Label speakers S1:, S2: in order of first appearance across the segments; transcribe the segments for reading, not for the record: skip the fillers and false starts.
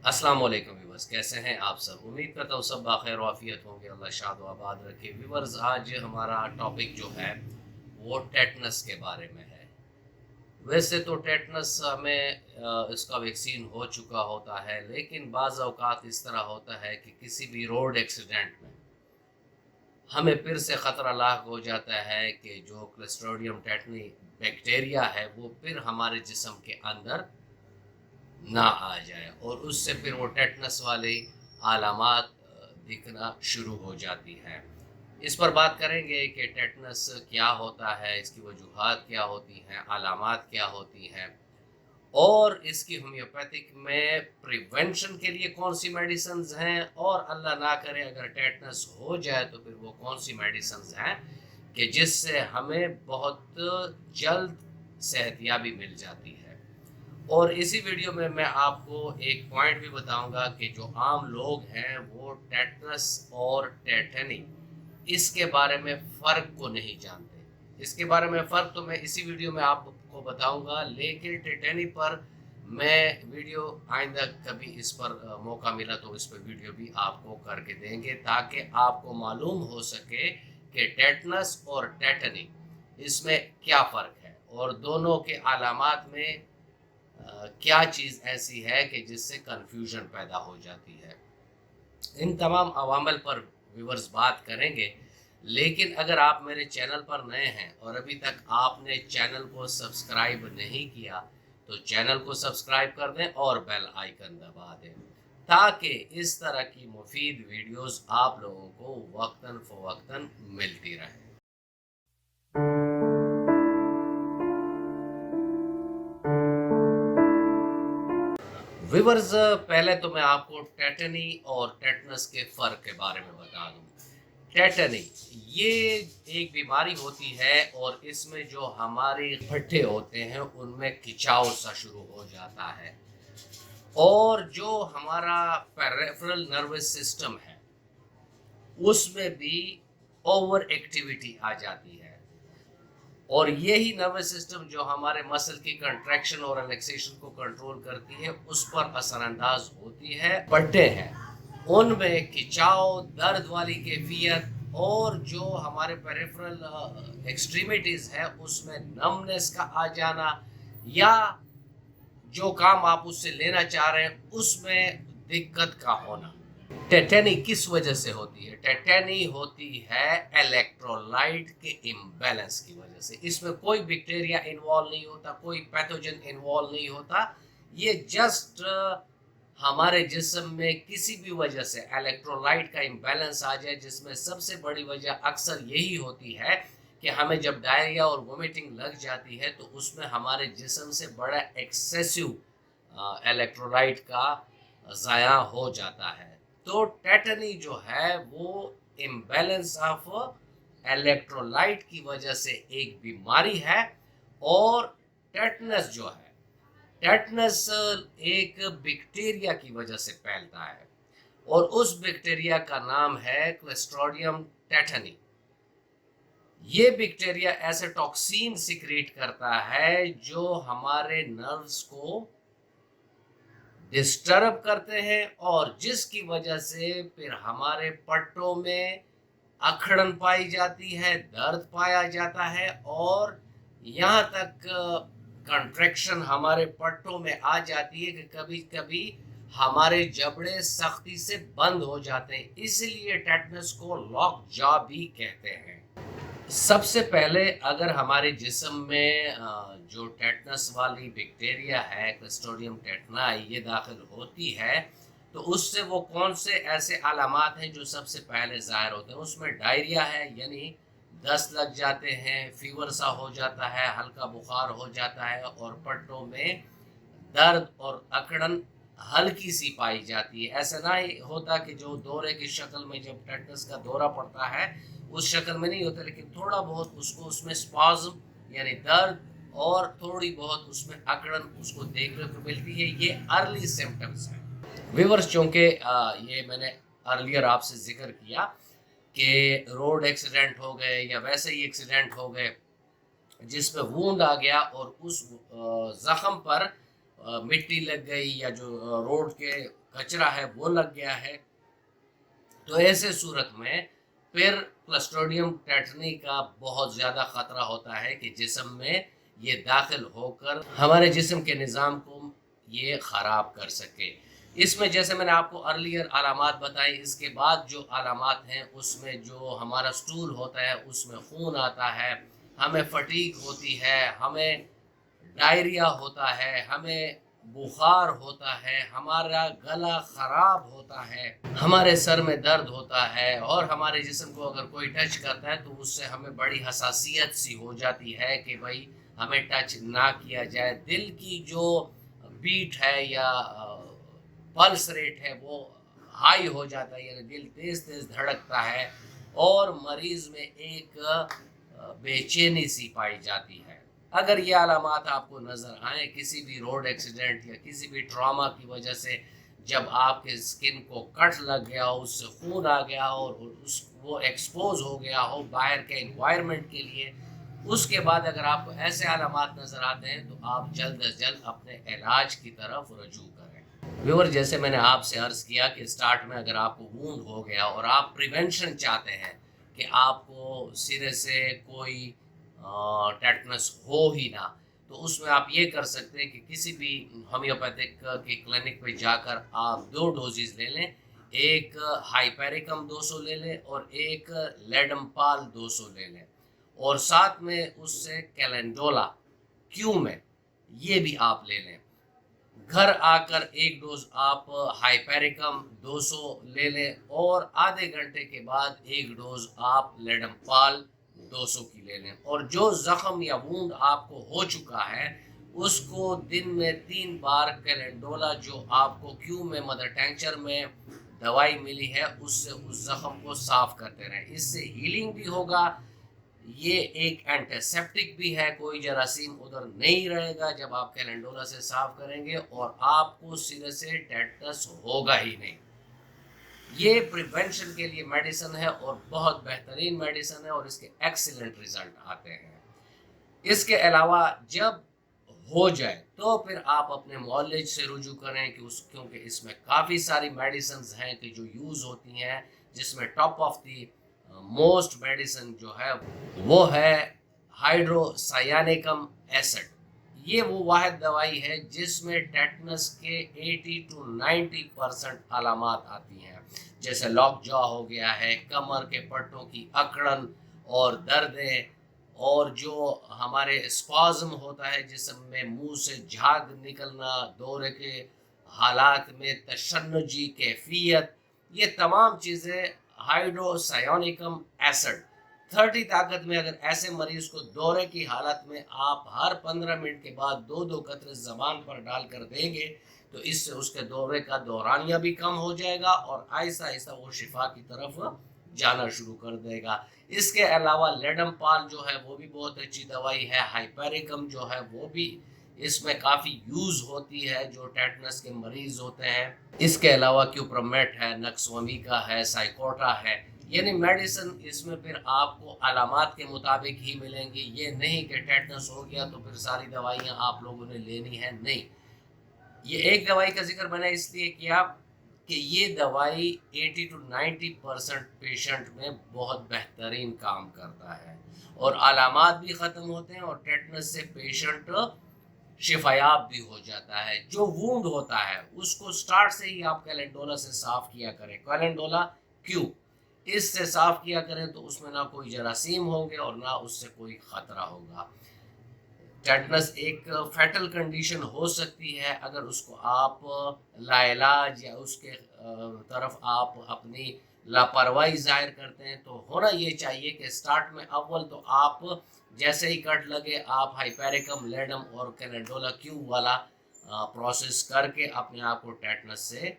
S1: السلام علیکم ویورز، کیسے ہیں آپ سب؟ امید کرتا ہوں سب باخیر و عافیت ہوں گے، اللہ شاد و آباد رکھے۔ ویورز، آج ہمارا ٹاپک جو ہے وہ ٹیٹنس کے بارے میں ہے۔ ویسے تو ٹیٹنس ہمیں اس کا ویکسین ہو چکا ہوتا ہے، لیکن بعض اوقات اس طرح ہوتا ہے کہ کسی بھی روڈ ایکسیڈنٹ میں ہمیں پھر سے خطرہ لاحق ہو جاتا ہے کہ جو کلسٹریڈیم ٹیٹنی بیکٹیریا ہے وہ پھر ہمارے جسم کے اندر نہ آ جائے، اور اس سے پھر وہ ٹیٹنس والی علامات دکھنا شروع ہو جاتی ہے۔ اس پر بات کریں گے کہ ٹیٹنس کیا ہوتا ہے، اس کی وجوہات کیا ہوتی ہیں، علامات کیا ہوتی ہیں، اور اس کی ہومیوپیتھک میں پریونشن کے لیے کون سی میڈیسنز ہیں، اور اللہ نہ کرے اگر ٹیٹنس ہو جائے تو پھر وہ کون سی میڈیسنز ہیں کہ جس سے ہمیں بہت جلد صحت یابی مل جاتی ہے۔ اور اسی ویڈیو میں میں آپ کو ایک پوائنٹ بھی بتاؤں گا کہ جو عام لوگ ہیں وہ ٹیٹنس اور ٹیٹنی اس کے بارے میں فرق کو نہیں جانتے۔ اس کے بارے میں فرق تو میں اسی ویڈیو میں آپ کو بتاؤں گا، لیکن ٹیٹنی پر میں ویڈیو آئندہ کبھی اس پر موقع ملا تو اس پر ویڈیو بھی آپ کو کر کے دیں گے، تاکہ آپ کو معلوم ہو سکے کہ ٹیٹنس اور ٹیٹنی اس میں کیا فرق ہے، اور دونوں کے علامات میں کیا چیز ایسی ہے کہ جس سے کنفیوژن پیدا ہو جاتی ہے۔ ان تمام عوامل پر ویورز بات کریں گے، لیکن اگر آپ میرے چینل پر نئے ہیں اور ابھی تک آپ نے چینل کو سبسکرائب نہیں کیا تو چینل کو سبسکرائب کر دیں اور بیل آئیکن دبا دیں، تاکہ اس طرح کی مفید ویڈیوز آپ لوگوں کو وقتاً فوقتاً ملتی رہیں۔ ویورز، پہلے تو میں آپ کو ٹیٹنی اور ٹیٹنس کے فرق کے بارے میں بتا دوں۔ ٹیٹنی یہ ایک بیماری ہوتی ہے، اور اس میں جو ہمارے پھٹے ہوتے ہیں ان میں کھچاؤ سا شروع ہو جاتا ہے، اور جو ہمارا پیریفرل نروس سسٹم ہے اس میں بھی اوور ایکٹیویٹی آ جاتی ہے، اور یہی نروس سسٹم جو ہمارے مسل کی کنٹریکشن اور ریلیکسیشن کو کنٹرول کرتی ہے اس پر اثر انداز ہوتی ہے۔ پٹے ہیں ان میں کھچاؤ، درد والی کیفیت، اور جو ہمارے پیریفرل ایکسٹریمیٹیز ہے اس میں نمنس کا آ جانا، یا جو کام آپ اس سے لینا چاہ رہے ہیں اس میں دقت کا ہونا۔ ٹیٹنی کس وجہ سے ہوتی ہے؟ ٹیٹنی ہوتی ہے الیکٹرولائٹ کے امبیلنس کی وجہ سے۔ اس میں کوئی بیکٹیریا انوالو نہیں ہوتا، کوئی پیتھوجن انوالو نہیں ہوتا، یہ جسٹ ہمارے جسم میں کسی بھی وجہ سے الیکٹرولائٹ کا امبیلنس آ جائے، جس میں سب سے بڑی وجہ اکثر یہی ہوتی ہے کہ ہمیں جب ڈائریا اور وومیٹنگ لگ جاتی ہے تو اس میں ہمارے جسم سے بڑا ایکسیسو الیکٹرولائٹ کا ضائع ہو جاتا ہے۔ تو ٹیٹنی جو ہے وہ امبیلنس آف الیکٹرولائٹ کی وجہ سے ایک بیماری ہے، اور ٹیٹنس جو ہے، ٹیٹنس ایک بیکٹیریا کی وجہ سے پھیلتا ہے، اور اس بیکٹیریا کا نام ہے کلسٹریڈیم ٹیٹنی۔ یہ بیکٹیریا ایسے ٹاکسین سیکریٹ کرتا ہے جو ہمارے نروز کو ڈسٹرب کرتے ہیں، اور جس کی وجہ سے پھر ہمارے پٹوں میں اکھڑن پائی جاتی ہے، درد پایا جاتا ہے، اور یہاں تک کنٹریکشن ہمارے پٹوں میں آ جاتی ہے کہ کبھی کبھی ہمارے جبڑے سختی سے بند ہو جاتے ہیں، اس لیے ٹیٹنس کو لاک جا بھی کہتے ہیں۔ سب سے پہلے اگر ہمارے جسم میں جو ٹیٹنس والی بیکٹیریا ہے کلسٹریڈیم ٹیٹنائی یہ داخل ہوتی ہے تو اس سے وہ کون سے ایسے علامات ہیں جو سب سے پہلے ظاہر ہوتے ہیں؟ اس میں ڈائریا ہے، یعنی دست لگ جاتے ہیں، فیور سا ہو جاتا ہے، ہلکا بخار ہو جاتا ہے، اور پٹوں میں درد اور اکڑن ہلکی سی پائی جاتی ہے۔ ایسا نہ ہی ہوتا کہ جو دورے کی شکل میں جب ٹیٹنس کا دورہ پڑتا ہے اس شکل میں نہیں ہوتا، لیکن تھوڑا بہت اس میں سپازم یعنی درد اور تھوڑی بہت اس میں اکڑن اس کو دیکھنے کو ملتی ہے۔ یہ ارلی سمپٹمز ہیں۔ ویورز، چونکہ یہ میں نے ارلیئر آپ سے ذکر کیا کہ روڈ ایکسیڈنٹ ہو گئے یا ویسے ہی ایکسیڈنٹ ہو گئے جس میں وونڈ آ گیا اور اس زخم پر مٹی لگ گئی، یا جو روڈ کے کچرا ہے وہ لگ گیا ہے، تو ایسے صورت میں پھر کلسٹریڈیم ٹیٹنی کا بہت زیادہ خطرہ ہوتا ہے کہ جسم میں یہ داخل ہو کر ہمارے جسم کے نظام کو یہ خراب کر سکے۔ اس میں جیسے میں نے آپ کو ارلیئر علامات بتائی، اس کے بعد جو علامات ہیں اس میں جو ہمارا سٹول ہوتا ہے اس میں خون آتا ہے، ہمیں فٹیگ ہوتی ہے، ہمیں ڈائریا ہوتا ہے، ہمیں بخار ہوتا ہے، ہمارا گلا خراب ہوتا ہے، ہمارے سر میں درد ہوتا ہے، اور ہمارے جسم کو اگر کوئی ٹچ کرتا ہے تو اس سے ہمیں بڑی حساسیت سی ہو جاتی ہے کہ بھائی ہمیں ٹچ نہ کیا جائے۔ دل کی جو بیٹ ہے یا پلس ریٹ ہے وہ ہائی ہو جاتا ہے، یعنی دل تیز تیز دھڑکتا ہے، اور مریض میں ایک بے چینی سی پائی جاتی ہے۔ اگر یہ علامات آپ کو نظر آئیں کسی بھی روڈ ایکسیڈنٹ یا کسی بھی ٹراما کی وجہ سے، جب آپ کے سکن کو کٹ لگ گیا ہو، اس سے خون آ گیا ہو اور وہ ایکسپوز ہو گیا ہو باہر کے انوائرمنٹ کے لیے، اس کے بعد اگر آپ کو ایسے علامات نظر آتے ہیں تو آپ جلد از جلد اپنے علاج کی طرف رجوع کریں۔ ویور، جیسے میں نے آپ سے عرض کیا کہ سٹارٹ میں اگر آپ کو وونڈ ہو گیا اور آپ پریونشن چاہتے ہیں کہ آپ کو سرے سے کوئی ٹیٹنس ہو ہی نہ، تو اس میں آپ یہ کر سکتے ہیں کہ کسی بھی ہومیوپیتھک کے کلینک پہ جا کر آپ 2 ڈوزز لے لیں، ایک ہائپیریکم 200 لے لیں اور ایک لیڈمپال 200 لے لیں، اور ساتھ میں اس سے کیلنڈولا کیو میں یہ بھی آپ لے لیں۔ گھر آ کر 1 ڈوز آپ ہائپیریکم 200 لے لیں، اور آدھے گھنٹے کے بعد 1 ڈوز آپ لیڈمپال 200 کی لے لیں، اور جو زخم یا وونڈ آپ کو ہو چکا ہے اس کو دن میں 3 بار کیلنڈولا جو آپ کو کیو میں مدر ٹینچر میں دوائی ملی ہے اس سے اس زخم کو صاف کرتے رہیں، اس سے ہیلنگ بھی ہوگا، یہ ایک اینٹیسیپٹک بھی ہے، کوئی جراثیم ادھر نہیں رہے گا جب آپ کیلنڈولا سے صاف کریں گے، اور آپ کو سرے سے ٹیٹنس ہوگا ہی نہیں۔ یہ پریونشن کے لیے میڈیسن ہے اور بہت بہترین میڈیسن ہے، اور اس کے ایکسیلنٹ ریزلٹ آتے ہیں۔ اس کے علاوہ جب ہو جائے تو پھر آپ اپنے معالج سے رجوع کریں کیونکہ اس میں کافی ساری میڈیسنز ہیں کہ جو یوز ہوتی ہیں، جس میں top of the most medicine جو ہے وہ ہے ہائیڈروسائینیکم ایسڈ۔ یہ وہ واحد دوائی ہے جس میں ٹیٹنس کے 80 to 90% علامات آتی ہیں، جیسے لاک جا ہو گیا ہے، کمر کے پٹوں کی اکڑن اور دردیں، اور جو ہمارے اسپازم ہوتا ہے جسم میں، منہ سے جھاگ نکلنا، دورے کے حالات میں تشنجی کیفیت، یہ تمام چیزیں ہائیڈروسائینیکم ایسڈ 30 طاقت میں اگر ایسے مریض کو دورے کی حالت میں آپ ہر 15 منٹ کے بعد 2 قطرے زبان پر ڈال کر دیں گے تو اس سے اس کے دورے کا دورانیہ بھی کم ہو جائے گا، اور آہستہ آہستہ وہ شفا کی طرف جانا شروع کر دے گا۔ اس کے علاوہ لیڈمپال جو ہے وہ بھی بہت اچھی دوائی ہے، ہائپیریکم جو ہے وہ بھی اس میں کافی یوز ہوتی ہے جو ٹیٹنس کے مریض ہوتے ہیں۔ اس کے علاوہ کیوپرمیٹ ہے، نکسومیکا ہے، سائیکوٹا ہے، یعنی میڈیسن اس میں پھر آپ کو علامات کے مطابق ہی ملیں گی۔ یہ نہیں کہ ٹیٹنس ہو گیا تو پھر ساری دوائیاں آپ لوگوں نے لینی ہے، نہیں۔ یہ ایک دوائی کا ذکر میں نے اس لیے کیا کہ یہ دوائی 80 to 90% پیشنٹ میں بہت بہترین کام کرتا ہے، اور علامات بھی ختم ہوتے ہیں، اور ٹیٹنس سے پیشنٹ شفایاب بھی ہو جاتا ہے۔ جو وونڈ ہوتا ہے اس کو سٹارٹ سے ہی آپ کیلنڈولا سے صاف کیا کریں، کیلنڈولا کیو اس سے صاف کیا کریں تو اس میں نہ کوئی جراثیم ہوں گے اور نہ اس سے کوئی خطرہ ہوگا۔ ٹیٹنس ایک فیٹل کنڈیشن ہو سکتی ہے اگر اس کو آپ لاعلاج یا اس کے طرف آپ اپنی لاپرواہی ظاہر کرتے ہیں، تو ہونا یہ چاہیے کہ سٹارٹ میں اول تو آپ جیسے ہی کٹ لگے آپ ہائپیریکم، لیڈم اور کیلنڈولا کیو والا پروسیس کر کے اپنے آپ کو ٹیٹنس سے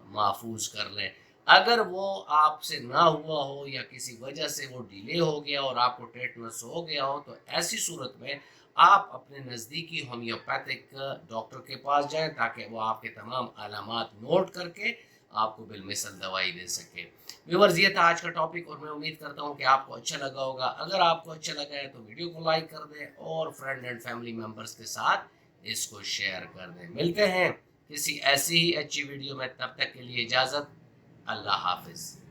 S1: محفوظ کر لیں۔ اگر وہ آپ سے نہ ہوا ہو یا کسی وجہ سے وہ ڈیلے ہو گیا اور آپ کو ٹیٹنس ہو گیا ہو، تو ایسی صورت میں آپ اپنے نزدیکی ہومیوپیتھک ڈاکٹر کے پاس جائیں تاکہ وہ آپ کے تمام علامات نوٹ کر کے آپ کو بالمثل دوائی دے سکے۔ ویورز، یہ تھا آج کا ٹاپک، اور میں امید کرتا ہوں کہ آپ کو اچھا لگا ہوگا۔ اگر آپ کو اچھا لگا ہے تو ویڈیو کو لائک کر دیں اور فرینڈ اینڈ فیملی ممبرز کے ساتھ اس کو شیئر کر دیں۔ ملتے ہیں کسی ایسی ہی اچھی ویڈیو میں، تب تک کے لیے اجازت، اللہ حافظ۔